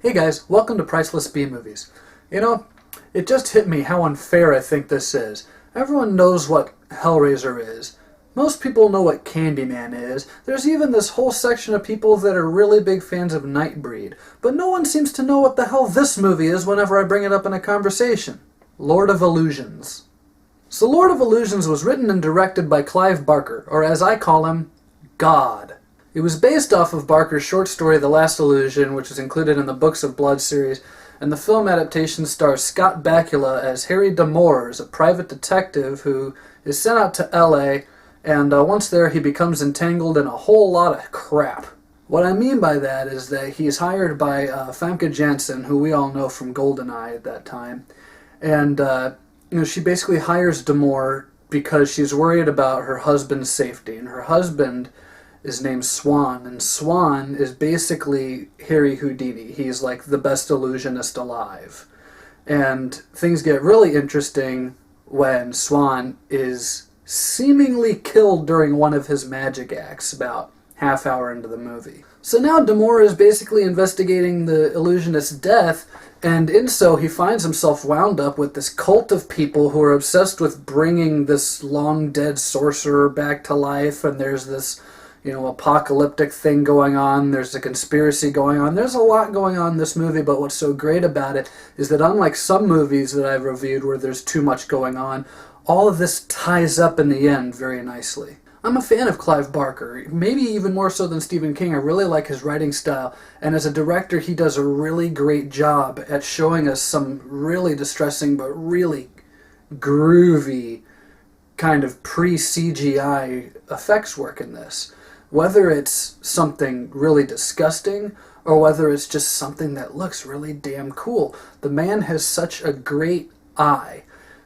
Hey guys, welcome to Priceless B-Movies. You know, it just hit me how unfair I think this is. Everyone knows what Hellraiser is. Most people know what Candyman is. There's even this whole section of people that are really big fans of Nightbreed. But no one seems to know what the hell this movie is whenever I bring it up in a conversation. Lord of Illusions. So Lord of Illusions was written and directed by Clive Barker, or as I call him, God. It was based off of Barker's short story The Last Illusion, which is included in the Books of Blood series, and the film adaptation stars Scott Bakula as Harry Demores, a private detective who is sent out to LA, and once there he becomes entangled in a whole lot of crap. What I mean by that is that he's hired by Famke Janssen, who we all know from GoldenEye at that time, and she basically hires Demore because she's worried about her husband's safety, and her husband is named Swan, and Swan is basically Harry Houdini. He's like the best illusionist alive. And things get really interesting when Swan is seemingly killed during one of his magic acts about half hour into the movie. So now Demore is basically investigating the illusionist's death, and in so he finds himself wound up with this cult of people who are obsessed with bringing this long-dead sorcerer back to life, and there's this apocalyptic thing going on. There's a conspiracy going on. There's a lot going on in this movie, but what's so great about it is that unlike some movies that I've reviewed where there's too much going on, all of this ties up in the end very nicely. I'm a fan of Clive Barker, maybe even more so than Stephen King. I really like his writing style, and as a director he does a really great job at showing us some really distressing but really groovy kind of pre-CGI effects work in this. Whether it's something really disgusting or whether it's just something that looks really damn cool. The man has such a great eye.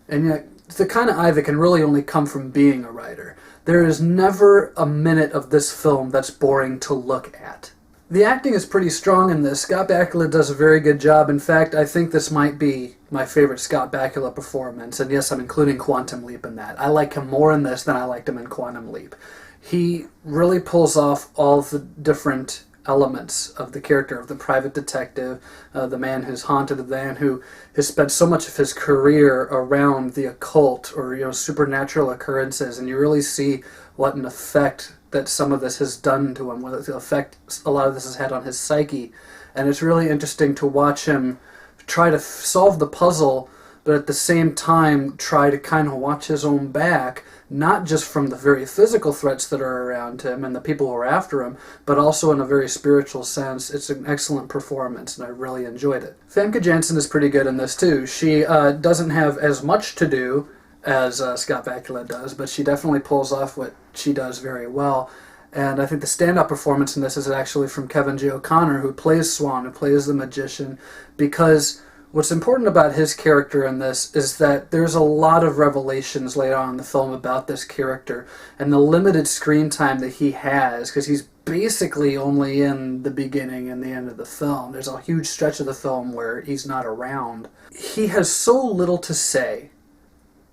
And yet, it's the kind of eye that can really only come from being a writer. There is never a minute of this film that's boring to look at. The acting is pretty strong in this. Scott Bakula does a very good job. In fact, I think this might be my favorite Scott Bakula performance. And yes, I'm including Quantum Leap in that. I like him more in this than I liked him in Quantum Leap. He really pulls off all the different elements of the character of the private detective, the man who's haunted, the man who has spent so much of his career around the occult or supernatural occurrences, and you really see what an effect that some of this has done to him, what the effect a lot of this has had on his psyche. And it's really interesting to watch him try to solve the puzzle, but at the same time try to kind of watch his own back, not just from the very physical threats that are around him and the people who are after him, but also in a very spiritual sense. It's an excellent performance, and I really enjoyed it. Famke Janssen is pretty good in this too. She doesn't have as much to do as Scott Bakula does, but she definitely pulls off what she does very well. And I think the standout performance in this is actually from Kevin J. O'Connor, who plays Swan, who plays the magician, because what's important about his character in this is that there's a lot of revelations later on in the film about this character, and the limited screen time that he has, because he's basically only in the beginning and the end of the film. There's a huge stretch of the film where he's not around. He has so little to say,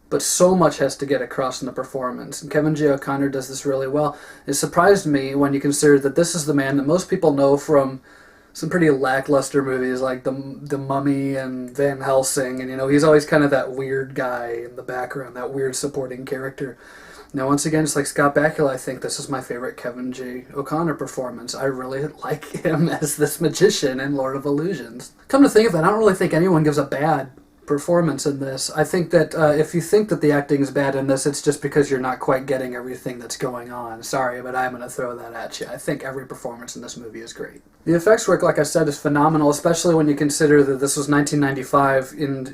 but so much has to get across in the performance, and Kevin J. O'Connor does this really well. It surprised me when you consider that this is the man that most people know from some pretty lackluster movies like the Mummy and Van Helsing, and he's always kind of that weird guy in the background, that weird supporting character. Now once again, just like Scott Bakula, I think this is my favorite Kevin J. O'Connor performance. I really like him as this magician in Lord of Illusions. Come to think of it, I don't really think anyone gives a bad performance in this. I think that if you think that the acting is bad in this, it's just because you're not quite getting everything that's going on. Sorry, but I'm going to throw that at you. I think every performance in this movie is great. The effects work, like I said, is phenomenal, especially when you consider that this was 1995 and,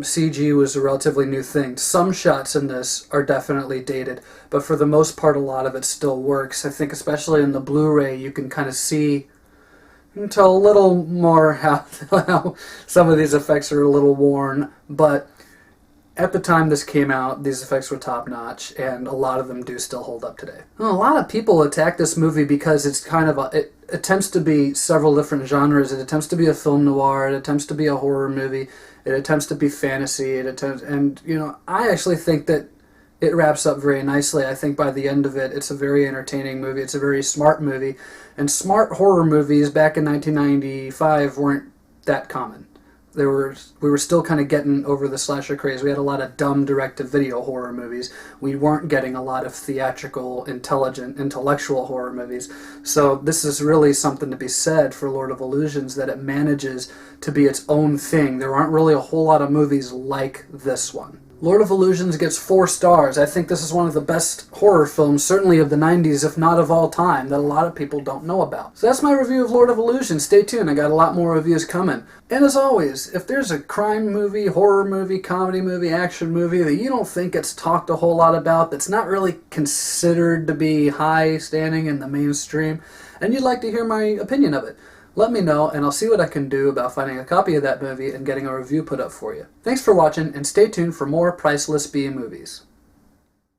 CG was a relatively new thing. Some shots in this are definitely dated, but for the most part, a lot of it still works. I think especially in the Blu-ray, you can kind of see into a little more how some of these effects are a little worn, but at the time this came out, these effects were top-notch, and a lot of them do still hold up today. Well, a lot of people attack this movie because it's kind of it attempts to be several different genres. It attempts to be a film noir, it attempts to be a horror movie, it attempts to be fantasy, I actually think that it wraps up very nicely. I think by the end of it, it's a very entertaining movie. It's a very smart movie. And smart horror movies back in 1995 weren't that common. We were still kind of getting over the slasher craze. We had a lot of dumb direct-to-video horror movies. We weren't getting a lot of theatrical, intelligent, intellectual horror movies. So this is really something to be said for Lord of Illusions, that it manages to be its own thing. There aren't really a whole lot of movies like this one. Lord of Illusions gets 4 stars. I think this is one of the best horror films, certainly of the 90s, if not of all time, that a lot of people don't know about. So that's my review of Lord of Illusions. Stay tuned, I got a lot more reviews coming. And as always, if there's a crime movie, horror movie, comedy movie, action movie that you don't think gets talked a whole lot about, that's not really considered to be high standing in the mainstream, and you'd like to hear my opinion of it, let me know, and I'll see what I can do about finding a copy of that movie and getting a review put up for you. Thanks for watching, and stay tuned for more Priceless B movies.